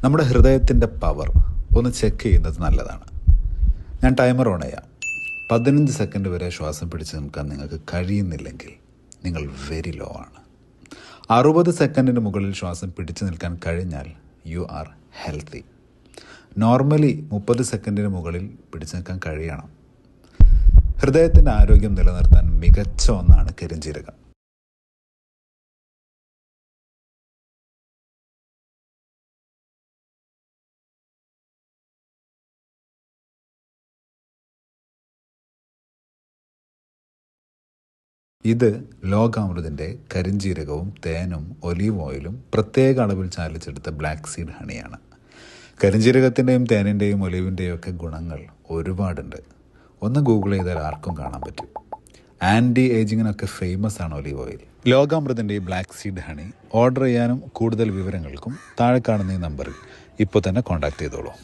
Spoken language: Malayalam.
നമ്മുടെ ഹൃദയത്തിൻ്റെ പവർ ഒന്ന് ചെക്ക് ചെയ്യുന്നത് നല്ലതാണ്. ഞാൻ ടൈമർ ഓൺ ചെയ്യാം. 15 സെക്കൻഡ് വരെ ശ്വാസം പിടിച്ച് നിൽക്കാൻ നിങ്ങൾക്ക് കഴിയുന്നില്ലെങ്കിൽ നിങ്ങൾ വെരി ലോ ആണ്. 60 സെക്കൻഡിന് മുകളിൽ ശ്വാസം പിടിച്ചു നിൽക്കാൻ കഴിഞ്ഞാൽ യു ആർ ഹെൽത്തി. നോർമലി 30 സെക്കൻഡിന് മുകളിൽ പിടിച്ചു നിൽക്കാൻ കഴിയണം. ഹൃദയത്തിൻ്റെ ആരോഗ്യം നിലനിർത്താൻ മികച്ച ഒന്നാണ് കരിഞ്ജീരകം. ഇത് ലോകാമൃതിൻ്റെ കരിഞ്ജീരകവും തേനും ഒലീവ് ഓയിലും പ്രത്യേക അളവിൽ ചാലിച്ചെടുത്ത ബ്ലാക്ക് സീഡ് ഹണിയാണ്. കരിഞ്ജീരകത്തിൻ്റെയും തേനിൻ്റെയും ഒലീവിൻ്റെയും ഒക്കെ ഗുണങ്ങൾ ഒരുപാടുണ്ട്. ഒന്ന് ഗൂഗിൾ ചെയ്താൽ ആർക്കും കാണാൻ പറ്റും. ആൻറ്റി ഏജിങ്ങിനൊക്കെ ഫേമസ് ആണ് ഒലീവ് ഓയിൽ. ലോകാമൃതിൻ്റെ ഈ ബ്ലാക്ക് സീഡ് ഹണി ഓർഡർ ചെയ്യാനും കൂടുതൽ വിവരങ്ങൾക്കും താഴെ കാണുന്ന ഈ നമ്പറിൽ ഇപ്പോൾ തന്നെ കോൺടാക്ട് ചെയ്തോളൂ.